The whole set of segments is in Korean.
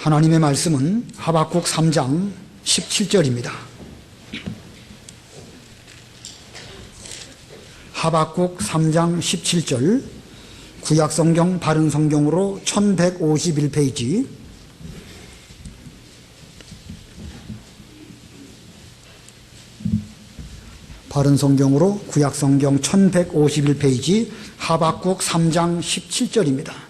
하나님의 말씀은 하박국 3장 17절입니다. 하박국 3장 17절, 구약성경 바른성경으로 1151페이지, 바른성경으로 구약성경 1151페이지 하박국 3장 17절입니다.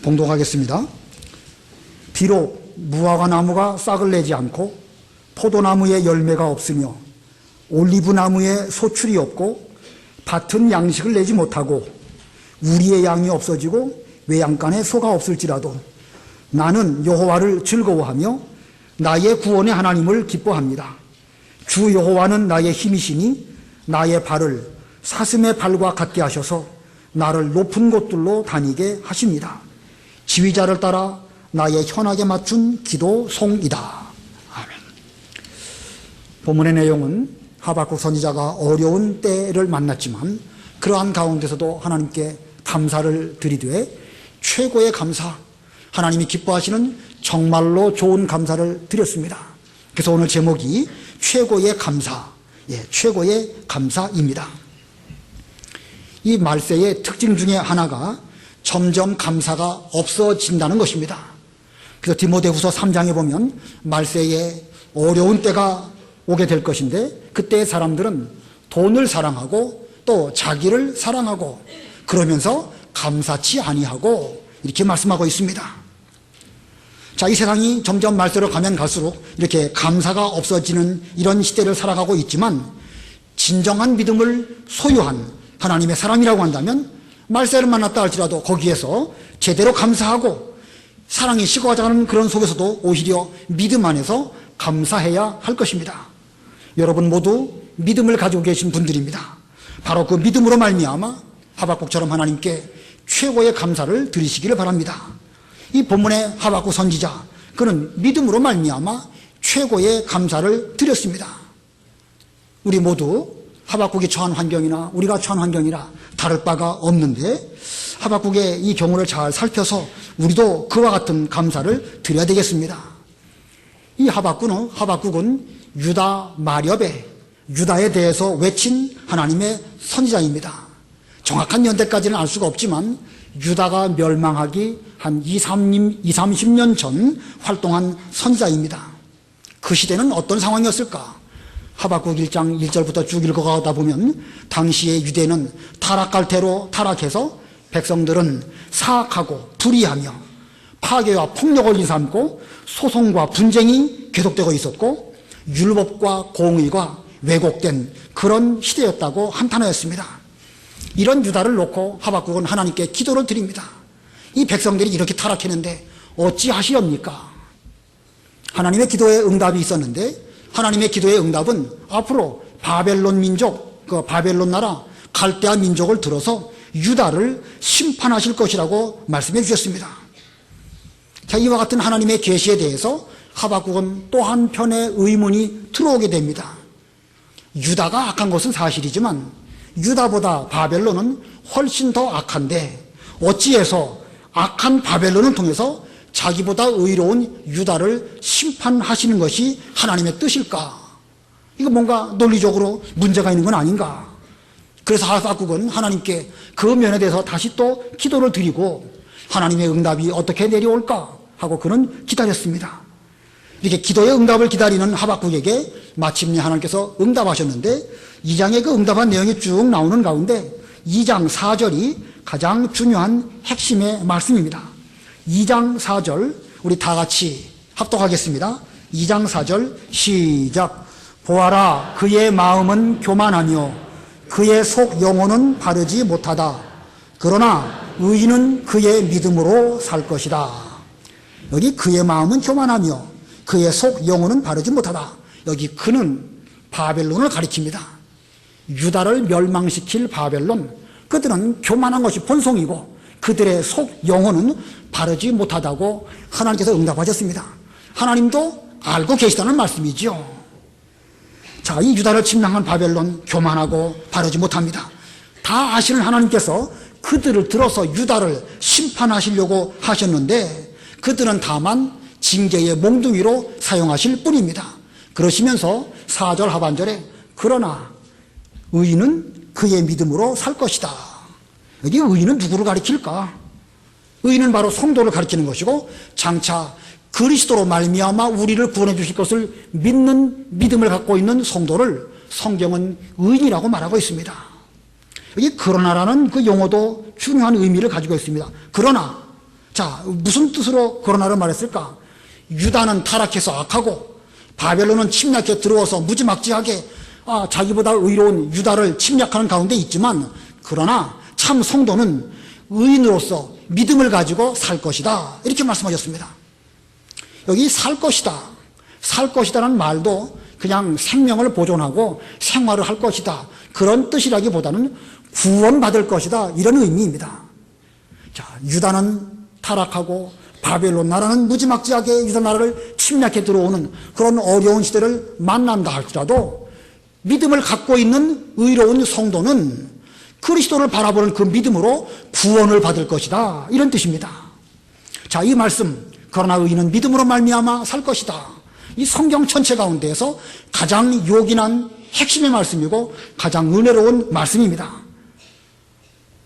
봉독하겠습니다. 비록 무화과나무가 싹을 내지 않고 포도나무에 열매가 없으며 올리브나무에 소출이 없고 밭은 양식을 내지 못하고 우리의 양이 없어지고 외양간에 소가 없을지라도 나는 여호와를 즐거워하며 나의 구원의 하나님을 기뻐합니다. 주 여호와는 나의 힘이시니 나의 발을 사슴의 발과 같게 하셔서 나를 높은 곳들로 다니게 하십니다. 지휘자를 따라 나의 현악에 맞춘 기도송이다. 아멘. 본문의 내용은 하박국 선지자가 어려운 때를 만났지만 그러한 가운데서도 하나님께 감사를 드리되 최고의 감사, 하나님이 기뻐하시는 정말로 좋은 감사를 드렸습니다. 그래서 오늘 제목이 최고의 감사, 최고의 감사입니다. 이 말세의 특징 중에 하나가 점점 감사가 없어진다는 것입니다. 그래서 디모데후서 3장에 보면 말세에 어려운 때가 오게 될 것인데 그때 사람들은 돈을 사랑하고 또 자기를 사랑하고 그러면서 감사치 아니하고 이렇게 말씀하고 있습니다. 자, 이 세상이 점점 말세로 가면 갈수록 이렇게 감사가 없어지는 이런 시대를 살아가고 있지만 진정한 믿음을 소유한 하나님의 사람이라고 한다면 말세를 만났다 할지라도 거기에서 제대로 감사하고 사랑이 식어가는 그런 속에서도 오히려 믿음 안에서 감사해야 할 것입니다. 여러분 모두 믿음을 가지고 계신 분들입니다. 바로 그 믿음으로 말미암아 하박국처럼 하나님께 최고의 감사를 드리시기를 바랍니다. 이 본문의 하박국 선지자, 그는 믿음으로 말미암아 최고의 감사를 드렸습니다. 우리 모두 하박국이 처한 환경이나 우리가 처한 환경이나 다를 바가 없는데 하박국의 이 경우를 잘 살펴서 우리도 그와 같은 감사를 드려야 되겠습니다. 이 하박국은 유다 마렵의 유다에 대해서 외친 하나님의 선지자입니다. 정확한 연대까지는 알 수가 없지만 유다가 멸망하기 한 30년 전 활동한 선지자입니다. 그 시대는 어떤 상황이었을까? 하박국 1장 1절부터 쭉 읽어가다 보면 당시의 유대는 타락할 대로 타락해서 백성들은 사악하고 불의하며 파괴와 폭력을 일삼고 소송과 분쟁이 계속되고 있었고 율법과 공의가 왜곡된 그런 시대였다고 한탄하였습니다. 이런 유다를 놓고 하박국은 하나님께 기도를 드립니다. 이 백성들이 이렇게 타락했는데 어찌하시렵니까? 하나님의 기도에 응답이 있었는데 하나님의 기도의 응답은 앞으로 바벨론 민족, 그 바벨론 나라 갈대아 민족을 들어서 유다를 심판하실 것이라고 말씀해 주셨습니다. 자, 이와 같은 하나님의 계시에 대해서 하박국은 또 한편의 의문이 들어오게 됩니다. 유다가 악한 것은 사실이지만 유다보다 바벨론은 훨씬 더 악한데 어찌해서 악한 바벨론을 통해서 자기보다 의로운 유다를 심판하시는 것이 하나님의 뜻일까? 이거 뭔가 논리적으로 문제가 있는 건 아닌가? 그래서 하박국은 하나님께 그 면에 대해서 다시 또 기도를 드리고 하나님의 응답이 어떻게 내려올까 하고 그는 기다렸습니다. 이렇게 기도의 응답을 기다리는 하박국에게 마침내 하나님께서 응답하셨는데 2장의 그 응답한 내용이 쭉 나오는 가운데 2장 4절이 가장 중요한 핵심의 말씀입니다. 2장 4절 우리 다 같이 합독하겠습니다. 2장 4절 시작. 보아라, 그의 마음은 교만하며 그의 속 영혼은 바르지 못하다. 그러나 의인은 그의 믿음으로 살 것이다. 여기 그의 마음은 교만하며 그의 속 영혼은 바르지 못하다. 여기 그는 바벨론을 가리킵니다. 유다를 멸망시킬 바벨론, 그들은 교만한 것이 본성이고 그들의 속 영혼은 바르지 못하다고 하나님께서 응답하셨습니다. 하나님도 알고 계시다는 말씀이죠. 자, 이 유다를 침략한 바벨론 교만하고 바르지 못합니다. 다 아시는 하나님께서 그들을 들어서 유다를 심판하시려고 하셨는데 그들은 다만 징계의 몽둥이로 사용하실 뿐입니다. 그러시면서 4절 하반절에 그러나 의인은 그의 믿음으로 살 것이다. 여기 의인은 누구를 가리킬까? 의인은 바로 성도를 가리키는 것이고 장차 그리스도로 말미암아 우리를 구원해 주실 것을 믿는 믿음을 갖고 있는 성도를 성경은 의인이라고 말하고 있습니다. 여기 그러나라는 그 용어도 중요한 의미를 가지고 있습니다. 그러나, 자, 무슨 뜻으로 그러나를 말했을까? 유다는 타락해서 악하고 바벨론은 침략해 들어와서 무지막지하게 자기보다 의로운 유다를 침략하는 가운데 있지만 그러나 참 성도는 의인으로서 믿음을 가지고 살 것이다. 이렇게 말씀하셨습니다. 여기 살 것이다. 살 것이다라는 말도 그냥 생명을 보존하고 생활을 할 것이다. 그런 뜻이라기보다는 구원받을 것이다. 이런 의미입니다. 자, 유다는 타락하고 바벨론 나라는 무지막지하게 유다 나라를 침략해 들어오는 그런 어려운 시대를 만난다 할지라도 믿음을 갖고 있는 의로운 성도는 그리스도를 바라보는 그 믿음으로 구원을 받을 것이다. 이런 뜻입니다. 자, 이 말씀 그러나 의인은 믿음으로 말미암아 살 것이다. 이 성경 전체 가운데에서 가장 요긴한 핵심의 말씀이고 가장 은혜로운 말씀입니다.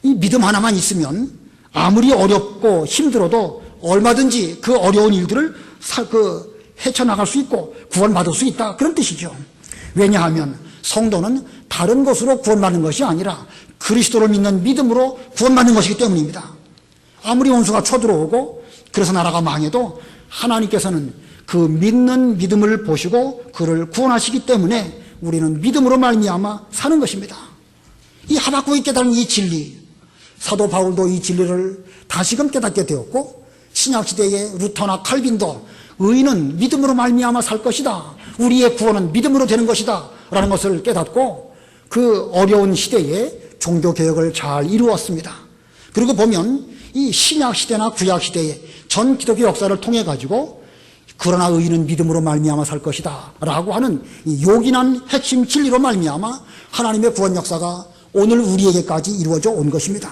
이 믿음 하나만 있으면 아무리 어렵고 힘들어도 얼마든지 그 어려운 일들을 헤쳐나갈 수 있고 구원받을 수 있다. 그런 뜻이죠. 왜냐하면 성도는 다른 것으로 구원받는 것이 아니라 그리스도를 믿는 믿음으로 구원받는 것이기 때문입니다. 아무리 원수가 쳐들어오고 그래서 나라가 망해도 하나님께서는 그 믿는 믿음을 보시고 그를 구원하시기 때문에 우리는 믿음으로 말미암아 사는 것입니다. 이 하박국이 깨달은 이 진리, 사도 바울도 이 진리를 다시금 깨닫게 되었고 신약시대의 루터나 칼빈도 의인은 믿음으로 말미암아 살 것이다. 우리의 구원은 믿음으로 되는 것이다. 라는 것을 깨닫고 그 어려운 시대에 종교개혁을 잘 이루었습니다. 그리고 보면 이 신약시대나 구약시대의 전 기독교 역사를 통해 가지고 그러나 의인은 믿음으로 말미암아 살 것이다 라고 하는 이 요긴한 핵심 진리로 말미암아 하나님의 구원 역사가 오늘 우리에게까지 이루어져 온 것입니다.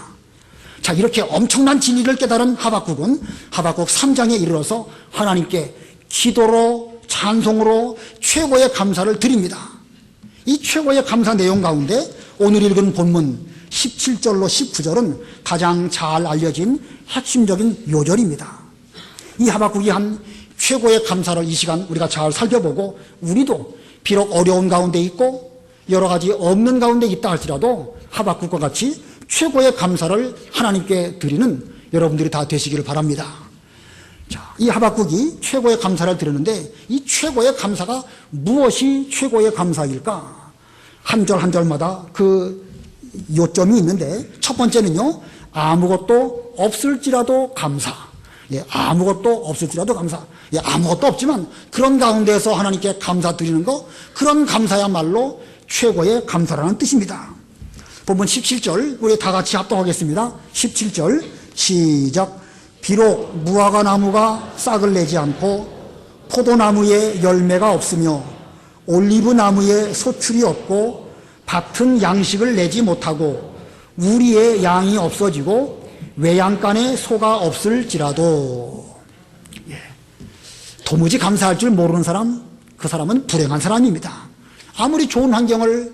자, 이렇게 엄청난 진리를 깨달은 하박국은 하박국 3장에 이르러서 하나님께 기도로 찬송으로 최고의 감사를 드립니다. 이 최고의 감사 내용 가운데 오늘 읽은 본문 17절로 19절은 가장 잘 알려진 핵심적인 요절입니다. 이 하박국이 한 최고의 감사를 이 시간 우리가 잘 살펴보고 우리도 비록 어려운 가운데 있고 여러 가지 없는 가운데 있다 할지라도 하박국과 같이 최고의 감사를 하나님께 드리는 여러분들이 다 되시기를 바랍니다. 자, 이 하박국이 최고의 감사를 드리는데 이 최고의 감사가 무엇이 최고의 감사일까? 한 절 한 절마다 그 요점이 있는데 첫 번째는요, 아무것도 없을지라도 감사. 예, 아무것도 없을지라도 감사. 예, 아무것도 없지만 그런 가운데서 하나님께 감사 드리는 거, 그런 감사야말로 최고의 감사라는 뜻입니다. 본문 17절 우리 다 같이 합독하겠습니다. 17절 시작. 비록 무화과 나무가 싹을 내지 않고 포도나무에 열매가 없으며 올리브 나무에 소출이 없고 밭은 양식을 내지 못하고 우리의 양이 없어지고 외양간에 소가 없을지라도. 예. 도무지 감사할 줄 모르는 사람, 그 사람은 불행한 사람입니다. 아무리 좋은 환경을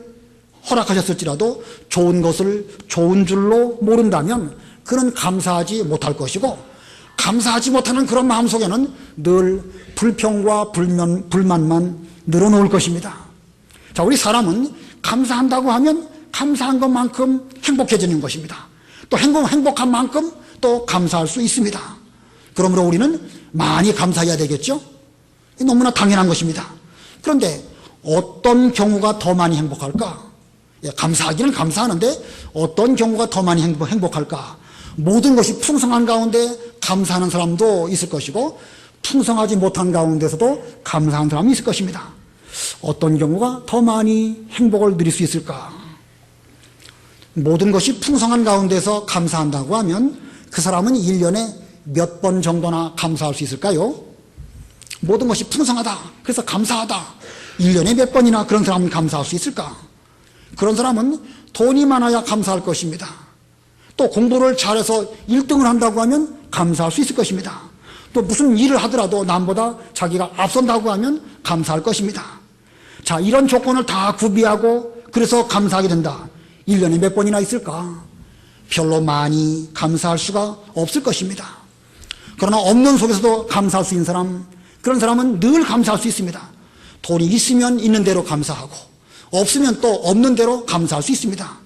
허락하셨을지라도 좋은 것을 좋은 줄로 모른다면 그는 감사하지 못할 것이고, 감사하지 못하는 그런 마음속에는 늘 불평과 불만만 늘어놓을 것입니다. 자, 우리 사람은 감사한다고 하면 감사한 것만큼 행복해지는 것입니다. 또 행복한 만큼 또 감사할 수 있습니다. 그러므로 우리는 많이 감사해야 되겠죠? 너무나 당연한 것입니다. 그런데 어떤 경우가 더 많이 행복할까? 예, 감사하기는 감사하는데 어떤 경우가 더 많이 행복할까? 모든 것이 풍성한 가운데 감사하는 사람도 있을 것이고 풍성하지 못한 가운데서도 감사한 사람이 있을 것입니다. 어떤 경우가 더 많이 행복을 누릴 수 있을까? 모든 것이 풍성한 가운데서 감사한다고 하면 그 사람은 1년에 몇 번 정도나 감사할 수 있을까요? 모든 것이 풍성하다, 그래서 감사하다, 1년에 몇 번이나 그런 사람은 감사할 수 있을까? 그런 사람은 돈이 많아야 감사할 것입니다. 또 공부를 잘해서 1등을 한다고 하면 감사할 수 있을 것입니다. 또 무슨 일을 하더라도 남보다 자기가 앞선다고 하면 감사할 것입니다. 자, 이런 조건을 다 구비하고 그래서 감사하게 된다. 1년에 몇 번이나 있을까? 별로 많이 감사할 수가 없을 것입니다. 그러나 없는 속에서도 감사할 수 있는 사람, 그런 사람은 늘 감사할 수 있습니다. 돈이 있으면 있는 대로 감사하고 없으면 또 없는 대로 감사할 수 있습니다.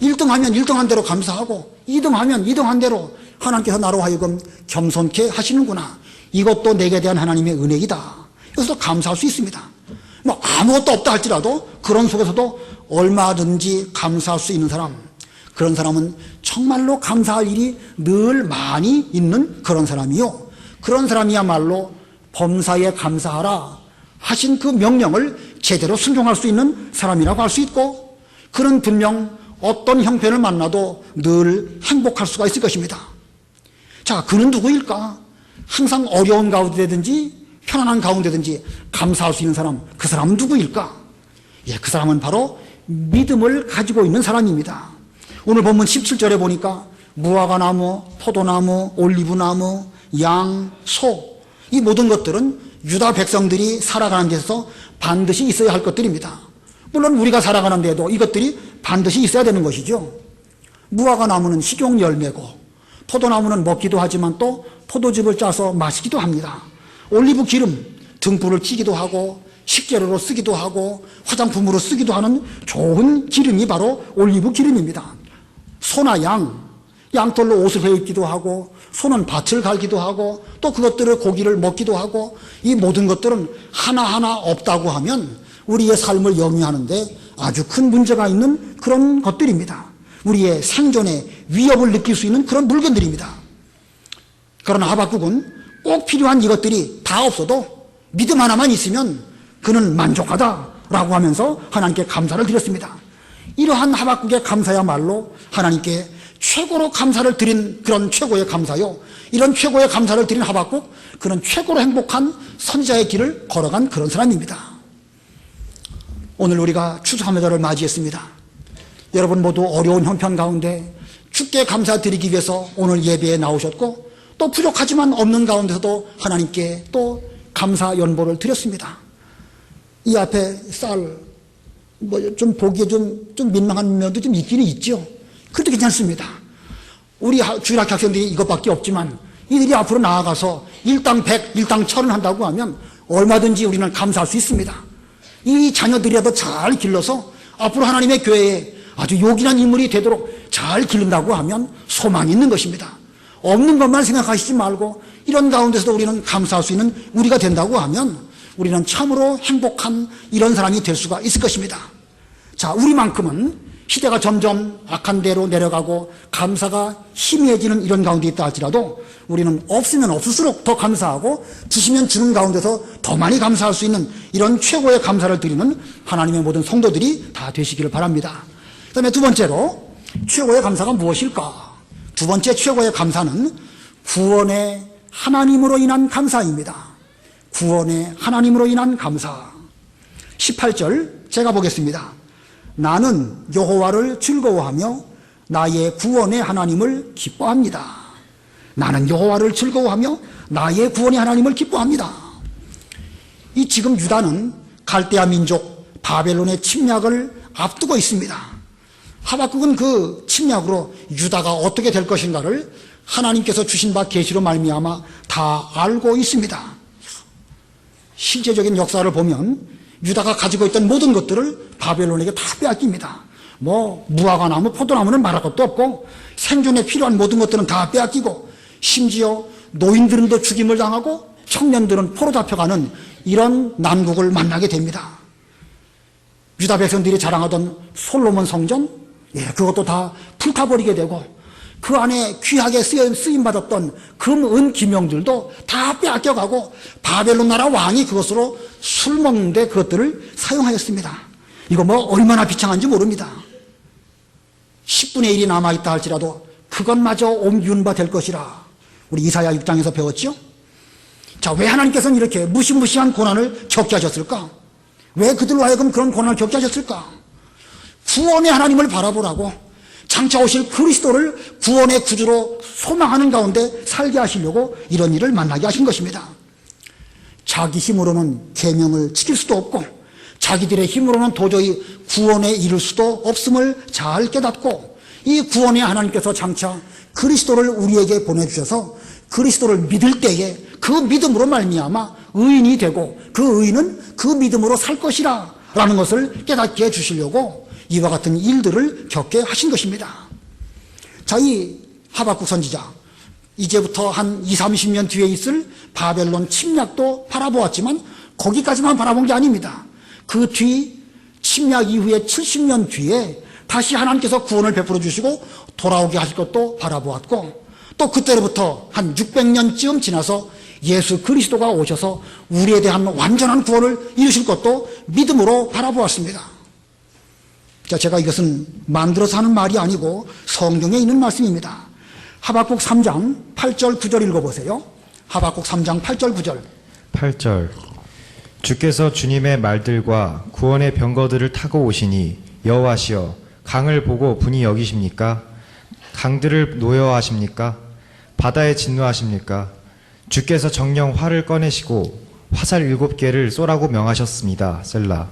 1등 하면 1등 한 대로 감사하고 2등 하면 2등 한 대로 하나님께서 나로 하여금 겸손케 하시는구나. 이것도 내게 대한 하나님의 은혜이다. 그래서 감사할 수 있습니다. 뭐 아무것도 없다 할지라도 그런 속에서도 얼마든지 감사할 수 있는 사람, 그런 사람은 정말로 감사할 일이 늘 많이 있는 그런 사람이요. 그런 사람이야말로 범사에 감사하라 하신 그 명령을 제대로 순종할 수 있는 사람이라고 할 수 있고, 그는 분명 어떤 형편을 만나도 늘 행복할 수가 있을 것입니다. 자, 그는 누구일까? 항상 어려운 가운데든지 편안한 가운데든지 감사할 수 있는 사람, 그 사람은 누구일까? 예, 그 사람은 바로 믿음을 가지고 있는 사람입니다. 오늘 본문 17절에 보니까 무화과나무, 포도나무, 올리브나무, 양, 소, 이 모든 것들은 유다 백성들이 살아가는 데서 반드시 있어야 할 것들입니다. 물론 우리가 살아가는 데도 이것들이 반드시 있어야 되는 것이죠. 무화과나무는 식용 열매고 포도나무는 먹기도 하지만 또 포도즙을 짜서 마시기도 합니다. 올리브 기름, 등불을 튀기도 하고 식재료로 쓰기도 하고 화장품으로 쓰기도 하는 좋은 기름이 바로 올리브 기름입니다. 소나 양털로 옷을 베입기도 하고 소는 밭을 갈기도 하고 또 그것들을 고기를 먹기도 하고, 이 모든 것들은 하나하나 없다고 하면 우리의 삶을 영위하는데 아주 큰 문제가 있는 그런 것들입니다. 우리의 생존에 위협을 느낄 수 있는 그런 물건들입니다. 그러나 하박국은 꼭 필요한 이것들이 다 없어도 믿음 하나만 있으면 그는 만족하다라고 하면서 하나님께 감사를 드렸습니다. 이러한 하박국의 감사야말로 하나님께 최고로 감사를 드린 그런 최고의 감사요. 이런 최고의 감사를 드린 하박국, 그는 최고로 행복한 선지자의 길을 걸어간 그런 사람입니다. 오늘 우리가 추수감사절을 맞이했습니다. 여러분 모두 어려운 형편 가운데 주께 감사드리기 위해서 오늘 예배에 나오셨고, 또 부족하지만 없는 가운데서도 하나님께 또 감사 연보를 드렸습니다. 이 앞에 쌀, 좀 보기에 좀 민망한 면도 좀 있기는 있죠. 그래도 괜찮습니다. 우리 주일학교 학생들이 이것밖에 없지만 이들이 앞으로 나아가서 일당 100, 일당 1000을 한다고 하면 얼마든지 우리는 감사할 수 있습니다. 이 자녀들이라도 잘 길러서 앞으로 하나님의 교회에 아주 요긴한 인물이 되도록 잘 기른다고 하면 소망이 있는 것입니다. 없는 것만 생각하시지 말고 이런 가운데서도 우리는 감사할 수 있는 우리가 된다고 하면 우리는 참으로 행복한 이런 사람이 될 수가 있을 것입니다. 자, 우리만큼은 시대가 점점 악한 데로 내려가고 감사가 희미해지는 이런 가운데 있다 할지라도 우리는 없으면 없을수록 더 감사하고 주시면 주는 가운데서 더 많이 감사할 수 있는 이런 최고의 감사를 드리는 하나님의 모든 성도들이 다 되시기를 바랍니다. 그 다음에 두 번째로 최고의 감사가 무엇일까? 두 번째 최고의 감사는 구원의 하나님으로 인한 감사입니다. 구원의 하나님으로 인한 감사. 18절 제가 보겠습니다. 나는 여호와를 즐거워하며 나의 구원의 하나님을 기뻐합니다. 나는 여호와를 즐거워하며 나의 구원의 하나님을 기뻐합니다. 이 지금 유다는 갈대아 민족 바벨론의 침략을 앞두고 있습니다. 하박국은 그 침략으로 유다가 어떻게 될 것인가를 하나님께서 주신 바 계시로 말미암아 다 알고 있습니다. 실제적인 역사를 보면 유다가 가지고 있던 모든 것들을 바벨론에게 다 빼앗깁니다. 무화과나무, 포도나무는 말할 것도 없고 생존에 필요한 모든 것들은 다 빼앗기고, 심지어 노인들은 또 죽임을 당하고 청년들은 포로 잡혀가는 이런 난국을 만나게 됩니다. 유다 백성들이 자랑하던 솔로몬 성전, 그것도 다 불타버리게 되고, 그 안에 귀하게 쓰임받았던 금, 은, 기명들도 다 빼앗겨가고 바벨론 나라 왕이 그것으로 술 먹는데 그것들을 사용하였습니다. 이거 얼마나 비창한지 모릅니다. 10분의 1이 남아있다 할지라도 그것마저 옮기는 바 될 것이라 우리 이사야 6장에서 배웠죠. 자, 왜 하나님께서는 이렇게 무시무시한 고난을 겪게 하셨을까? 왜 그들로 하여금 그런 고난을 겪게 하셨을까? 구원의 하나님을 바라보라고, 장차 오실 그리스도를 구원의 구주로 소망하는 가운데 살게 하시려고 이런 일을 만나게 하신 것입니다. 자기 힘으로는 계명을 지킬 수도 없고 자기들의 힘으로는 도저히 구원에 이를 수도 없음을 잘 깨닫고, 이 구원의 하나님께서 장차 그리스도를 우리에게 보내주셔서 그리스도를 믿을 때에 그 믿음으로 말미암아 의인이 되고 그 의인은 그 믿음으로 살 것이라 라는 것을 깨닫게 해주시려고 이와 같은 일들을 겪게 하신 것입니다. 자, 이 하박국 선지자, 이제부터 한 20, 30년 뒤에 있을 바벨론 침략도 바라보았지만 거기까지만 바라본 게 아닙니다. 그 뒤 침략 이후에 70년 뒤에 다시 하나님께서 구원을 베풀어 주시고 돌아오게 하실 것도 바라보았고, 또 그때로부터 한 600년쯤 지나서 예수 그리스도가 오셔서 우리에 대한 완전한 구원을 이루실 것도 믿음으로 바라보았습니다. 자, 제가 이것은 만들어서 하는 말이 아니고 성경에 있는 말씀입니다. 하박국 3장 8절 9절 읽어보세요. 하박국 3장 8절 9절. 8절. 주께서 주님의 말들과 구원의 병거들을 타고 오시니 여호와시여 강을 보고 분이 여기십니까? 강들을 노여하십니까? 바다에 진노하십니까? 주께서 정령 활을 꺼내시고 화살 7개를 쏘라고 명하셨습니다. 셀라.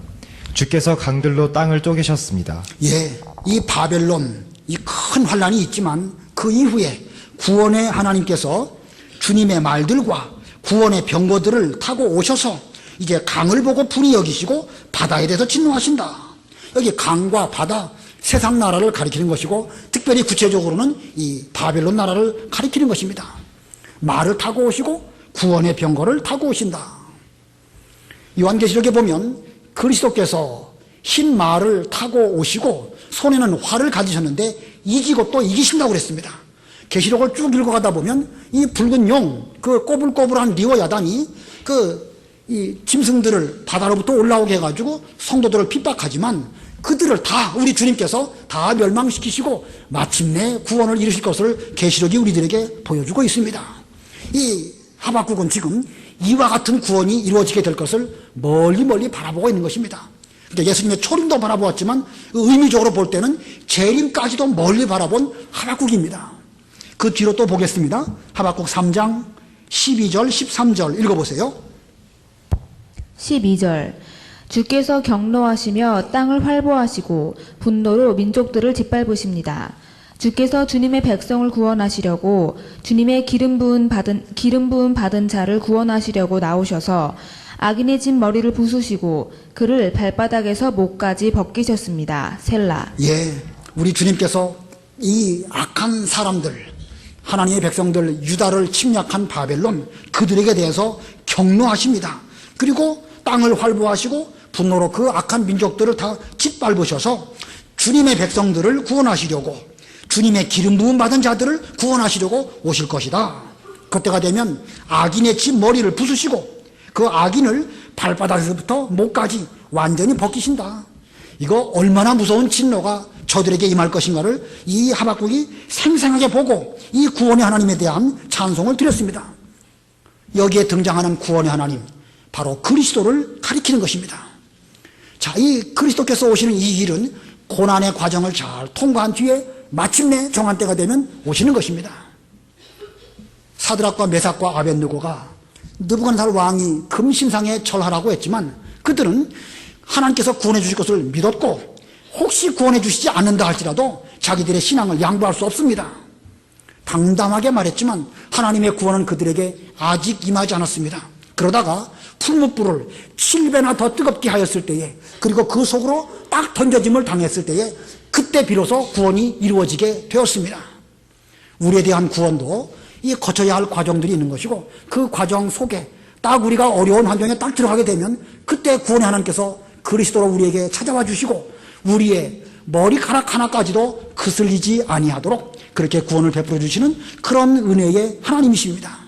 주께서 강들로 땅을 쪼개셨습니다. 예, 이 바벨론, 이 큰 환란이 있지만 그 이후에 구원의 하나님께서 주님의 말들과 구원의 병거들을 타고 오셔서 이제 강을 보고 분이 여기시고 바다에 대해서 진노하신다. 여기 강과 바다, 세상 나라를 가리키는 것이고 특별히 구체적으로는 이 바벨론 나라를 가리키는 것입니다. 말을 타고 오시고 구원의 병거를 타고 오신다. 요한계시록에 보면 그리스도께서 흰 말을 타고 오시고 손에는 활을 가지셨는데 이기고 또 이기신다고 그랬습니다. 계시록을 쭉 읽어가다 보면 이 붉은 용, 그 꼬불꼬불한 리오야단이 이 짐승들을 바다로부터 올라오게 해가지고 성도들을 핍박하지만 그들을 다 우리 주님께서 다 멸망시키시고 마침내 구원을 이루실 것을 계시록이 우리들에게 보여주고 있습니다. 이 하박국은 지금 이와 같은 구원이 이루어지게 될 것을 멀리 멀리 바라보고 있는 것입니다. 그러니까 예수님의 초림도 바라보았지만 의미적으로 볼 때는 재림까지도 멀리 바라본 하박국입니다. 그 뒤로 또 보겠습니다. 하박국 3장 12절 13절 읽어보세요. 12절. 주께서 경노하시며 땅을 활보하시고 분노로 민족들을 짓밟으십니다. 주께서 주님의 백성을 구원하시려고 주님의 기름 부음 받은 자를 구원하시려고 나오셔서 악인의 진 머리를 부수시고 그를 발바닥에서 목까지 벗기셨습니다. 셀라. 예, 우리 주님께서 이 악한 사람들, 하나님의 백성들, 유다를 침략한 바벨론, 그들에게 대해서 경노하십니다. 그리고 땅을 활보하시고 분노로 그 악한 민족들을 다 짓밟으셔서 주님의 백성들을 구원하시려고, 주님의 기름 부음 받은 자들을 구원하시려고 오실 것이다. 그때가 되면 악인의 진 머리를 부수시고 그 악인을 발바닥에서부터 목까지 완전히 벗기신다. 이거 얼마나 무서운 진노가 저들에게 임할 것인가를 이 하박국이 생생하게 보고 이 구원의 하나님에 대한 찬송을 드렸습니다. 여기에 등장하는 구원의 하나님, 바로 그리스도를 가리키는 것입니다. 자, 이 그리스도께서 오시는 이 일은 고난의 과정을 잘 통과한 뒤에 마침내 정한 때가 되면 오시는 것입니다. 사드락과 메삭과 아벳느고가 느부갓네살 왕이 금신상에 절하라고 했지만 그들은 하나님께서 구원해 주실 것을 믿었고 혹시 구원해 주시지 않는다 할지라도 자기들의 신앙을 양보할 수 없습니다. 당당하게 말했지만 하나님의 구원은 그들에게 아직 임하지 않았습니다. 그러다가 풀무불을 7배나 더 뜨겁게 하였을 때에, 그리고 그 속으로 딱 던져짐을 당했을 때에 그때 비로소 구원이 이루어지게 되었습니다. 우리에 대한 구원도 이 거쳐야 할 과정들이 있는 것이고 그 과정 속에 딱 우리가 어려운 환경에 딱 들어가게 되면 그때 구원의 하나님께서 그리스도로 우리에게 찾아와 주시고 우리의 머리카락 하나까지도 그슬리지 아니하도록 그렇게 구원을 베풀어 주시는 그런 은혜의 하나님이십니다.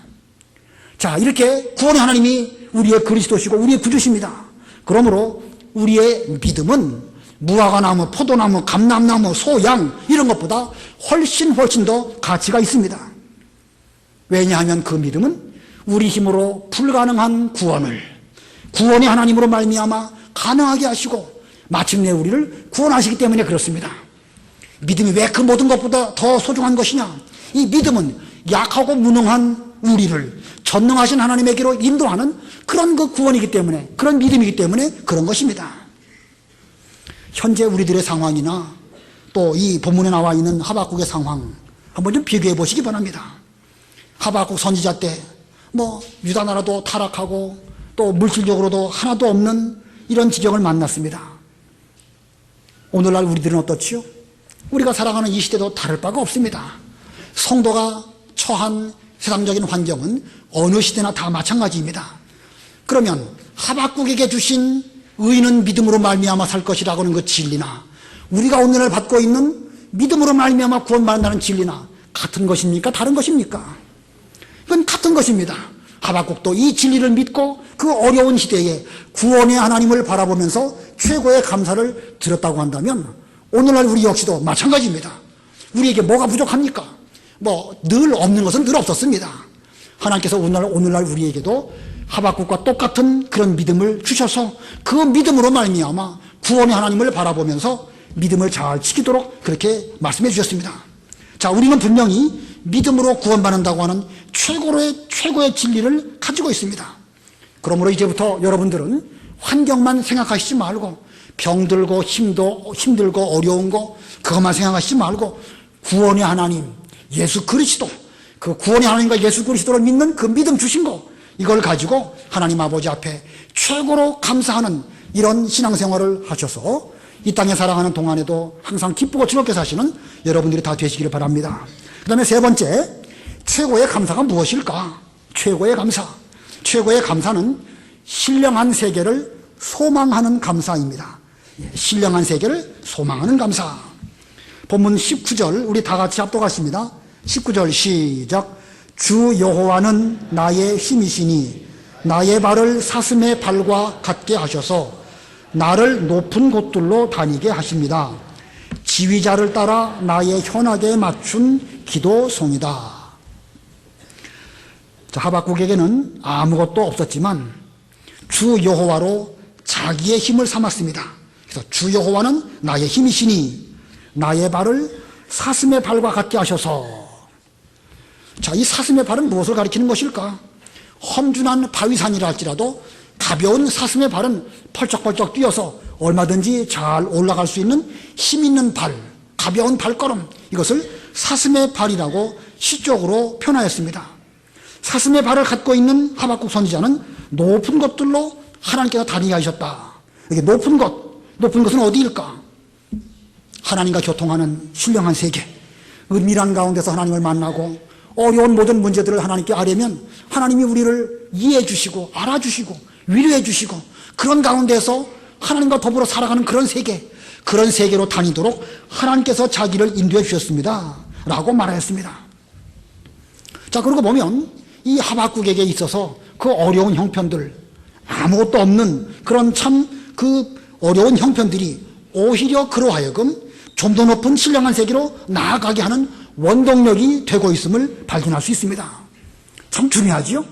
자, 이렇게 구원의 하나님이 우리의 그리스도시고 우리의 구주십니다. 그러므로 우리의 믿음은 무화과나무, 포도나무, 감람나무, 소, 양 이런 것보다 훨씬 더 가치가 있습니다. 왜냐하면 그 믿음은 우리 힘으로 불가능한 구원을 구원의 하나님으로 말미암아 가능하게 하시고 마침내 우리를 구원하시기 때문에 그렇습니다. 믿음이 왜 그 모든 것보다 더 소중한 것이냐? 이 믿음은 약하고 무능한 우리를 전능하신 하나님에게로 인도하는 그런 그 구원이기 때문에, 그런 믿음이기 때문에 그런 것입니다. 현재 우리들의 상황이나 또 이 본문에 나와 있는 하박국의 상황 한번 좀 비교해 보시기 바랍니다. 하박국 선지자 때 유다 나라도 타락하고 또 물질적으로도 하나도 없는 이런 지경을 만났습니다. 오늘날 우리들은 어떻지요? 우리가 살아가는 이 시대도 다를 바가 없습니다. 성도가 처한 세상적인 환경은 어느 시대나 다 마찬가지입니다. 그러면 하박국에게 주신 의인은 믿음으로 말미암아 살 것이라고 하는 그 진리나 우리가 오늘날 받고 있는 믿음으로 말미암아 구원받는다는 진리나 같은 것입니까? 다른 것입니까? 이건 같은 것입니다. 하박국도 이 진리를 믿고 그 어려운 시대에 구원의 하나님을 바라보면서 최고의 감사를 드렸다고 한다면 오늘날 우리 역시도 마찬가지입니다. 우리에게 뭐가 부족합니까? 늘 없는 것은 늘 없었습니다. 하나님께서 오늘날 우리에게도 하박국과 똑같은 그런 믿음을 주셔서 그 믿음으로 말미암아 구원의 하나님을 바라보면서 믿음을 잘 지키도록 그렇게 말씀해 주셨습니다. 자, 우리는 분명히 믿음으로 구원받는다고 하는 최고의 진리를 가지고 있습니다. 그러므로 이제부터 여러분들은 환경만 생각하시지 말고 병들고 힘들고 어려운 거 그것만 생각하시지 말고 구원의 하나님 예수 그리스도, 그 구원의 하나님과 예수 그리스도를 믿는 그 믿음 주신 거 이걸 가지고 하나님 아버지 앞에 최고로 감사하는 이런 신앙생활을 하셔서 이 땅에 살아가는 동안에도 항상 기쁘고 즐겁게 사시는 여러분들이 다 되시기를 바랍니다. 그 다음에 세 번째, 최고의 감사가 무엇일까? 최고의 감사. 최고의 감사는 신령한 세계를 소망하는 감사입니다. 신령한 세계를 소망하는 감사. 본문 19절 우리 다 같이 합독하십니다. 19절 시작. 주 여호와는 나의 힘이시니 나의 발을 사슴의 발과 같게 하셔서 나를 높은 곳들로 다니게 하십니다. 지휘자를 따라 나의 현악에 맞춘 기도송이다. 하박국에게는 아무것도 없었지만 주 여호와로 자기의 힘을 삼았습니다. 그래서 주 여호와는 나의 힘이시니 나의 발을 사슴의 발과 같게 하셔서, 이 사슴의 발은 무엇을 가리키는 것일까? 험준한 바위산이라 할지라도 가벼운 사슴의 발은 펄쩍펄쩍 뛰어서 얼마든지 잘 올라갈 수 있는 힘 있는 발, 가벼운 발걸음, 이것을 사슴의 발이라고 시적으로 표현하였습니다. 사슴의 발을 갖고 있는 하박국 선지자는 높은 것들로 하나님께서 다니게 하셨다. 이게 높은 것은 어디일까? 하나님과 교통하는 신령한 세계, 은밀한 가운데서 하나님을 만나고 어려운 모든 문제들을 하나님께 아뢰면 하나님이 우리를 이해해 주시고 알아주시고 위로해 주시고 그런 가운데서 하나님과 더불어 살아가는 그런 세계로 다니도록 하나님께서 자기를 인도해 주셨습니다 라고 말하였습니다. 자, 그러고 보면 이 하박국에게 있어서 그 어려운 형편들, 아무것도 없는 그런 그 어려운 형편들이 오히려 그로 하여금 좀 더 높은 신령한 세계로 나아가게 하는 원동력이 되고 있음을 발견할 수 있습니다. 참 중요하지요?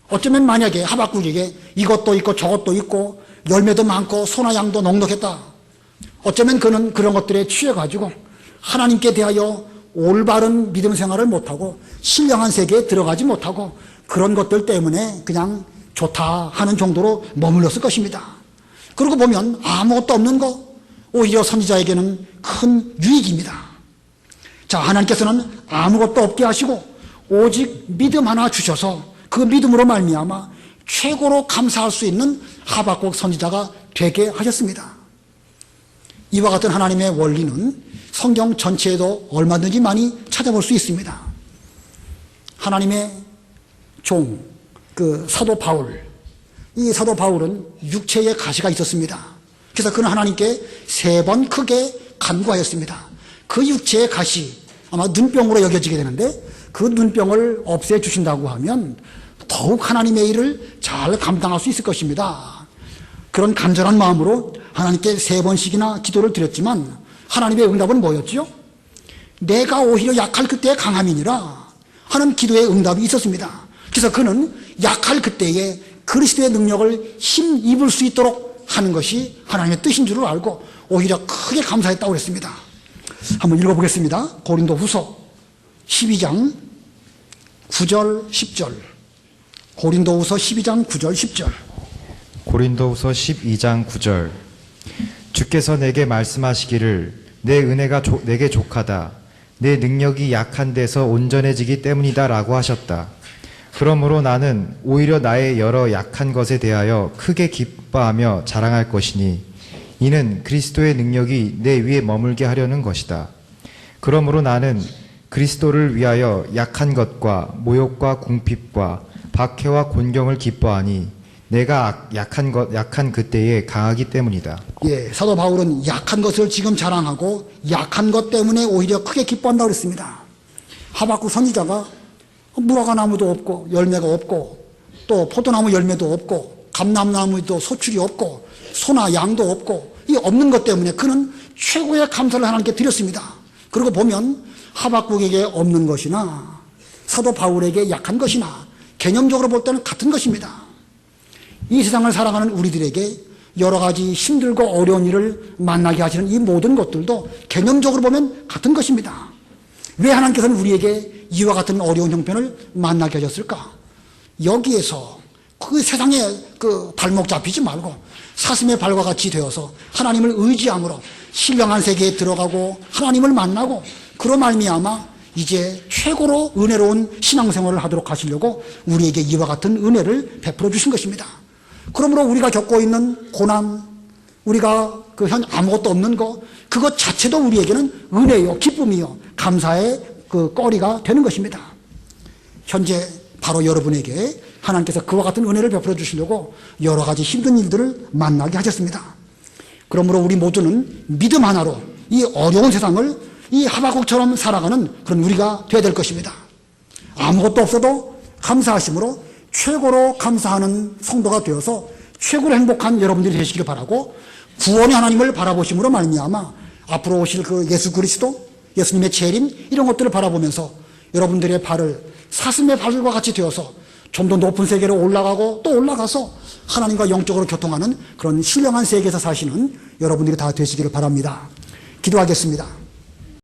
어쩌면 만약에 하박국에게 이것도 있고 저것도 있고 열매도 많고 소나 양도 넉넉했다. 어쩌면 그는 그런 것들에 취해가지고 하나님께 대하여 올바른 믿음 생활을 못하고 신령한 세계에 들어가지 못하고 그런 것들 때문에 그냥 좋다 하는 정도로 머물렀을 것입니다. 그러고 보면 아무것도 없는 거 오히려 선지자에게는 큰 유익입니다. 자, 하나님께서는 아무것도 없게 하시고 오직 믿음 하나 주셔서 그 믿음으로 말미암아 최고로 감사할 수 있는 하박국 선지자가 되게 하셨습니다. 이와 같은 하나님의 원리는 성경 전체에도 얼마든지 많이 찾아볼 수 있습니다. 하나님의 종, 그 사도 바울, 이 사도 바울은 육체의 가시가 있었습니다. 그래서 그는 하나님께 3번 크게 간구하였습니다. 그 육체의 가시, 아마 눈병으로 여겨지게 되는데 그 눈병을 없애주신다고 하면 더욱 하나님의 일을 잘 감당할 수 있을 것입니다. 그런 간절한 마음으로 하나님께 3번씩이나 기도를 드렸지만 하나님의 응답은 뭐였죠? 내가 오히려 약할 그때의 강함이니라 하는 기도의 응답이 있었습니다. 그래서 그는 약할 그때에 그리스도의 능력을 힘입을 수 있도록 하는 것이 하나님의 뜻인 줄을 알고 오히려 크게 감사했다고 그랬습니다. 한번 읽어보겠습니다. 고린도 후서 12장 9절 10절. 고린도 후서 12장 9절 10절. 고린도후서 12장 9절. 주께서 내게 말씀하시기를 내 은혜가 내게 족하다. 내 능력이 약한 데서 온전해지기 때문이다라고 하셨다. 그러므로 나는 오히려 나의 여러 약한 것에 대하여 크게 기뻐하며 자랑할 것이니 이는 그리스도의 능력이 내 위에 머물게 하려는 것이다. 그러므로 나는 그리스도를 위하여 약한 것과 모욕과 궁핍과 박해와 곤경을 기뻐하니 내가 약한 그때에 강하기 때문이다. 예, 사도 바울은 약한 것을 지금 자랑하고 약한 것 때문에 오히려 크게 기뻐한다고 그랬습니다. 하박국 선지자가 무화과 나무도 없고 열매가 없고 또 포도나무 열매도 없고 감람나무도 소출이 없고 소나 양도 없고 이 없는 것 때문에 그는 최고의 감사를 하나님께 드렸습니다. 그리고 보면 하박국에게 없는 것이나 사도 바울에게 약한 것이나 개념적으로 볼 때는 같은 것입니다. 이 세상을 살아가는 우리들에게 여러 가지 힘들고 어려운 일을 만나게 하시는 이 모든 것들도 개념적으로 보면 같은 것입니다. 왜 하나님께서는 우리에게 이와 같은 어려운 형편을 만나게 하셨을까? 여기에서 그 세상에 그 발목 잡히지 말고 사슴의 발과 같이 되어서 하나님을 의지함으로 신령한 세계에 들어가고 하나님을 만나고 그로 말미암아 이제 최고로 은혜로운 신앙생활을 하도록 하시려고 우리에게 이와 같은 은혜를 베풀어 주신 것입니다. 그러므로 우리가 겪고 있는 고난, 우리가 그 현 아무것도 없는 것, 그것 자체도 우리에게는 은혜요, 기쁨이요, 감사의 그 거리가 되는 것입니다. 현재 바로 여러분에게 하나님께서 그와 같은 은혜를 베풀어 주시려고 여러 가지 힘든 일들을 만나게 하셨습니다. 그러므로 우리 모두는 믿음 하나로 이 어려운 세상을 이 하박국처럼 살아가는 그런 우리가 되어야 될 것입니다. 아무것도 없어도 감사하심으로 최고로 감사하는 성도가 되어서 최고로 행복한 여러분들이 되시기를 바라고 구원의 하나님을 바라보심으로 말미암아 앞으로 오실 그 예수 그리스도, 예수님의 재림 이런 것들을 바라보면서 여러분들의 발을 사슴의 발과 같이 되어서 좀 더 높은 세계로 올라가고 또 올라가서 하나님과 영적으로 교통하는 그런 신령한 세계에서 사시는 여러분들이 다 되시기를 바랍니다. 기도하겠습니다.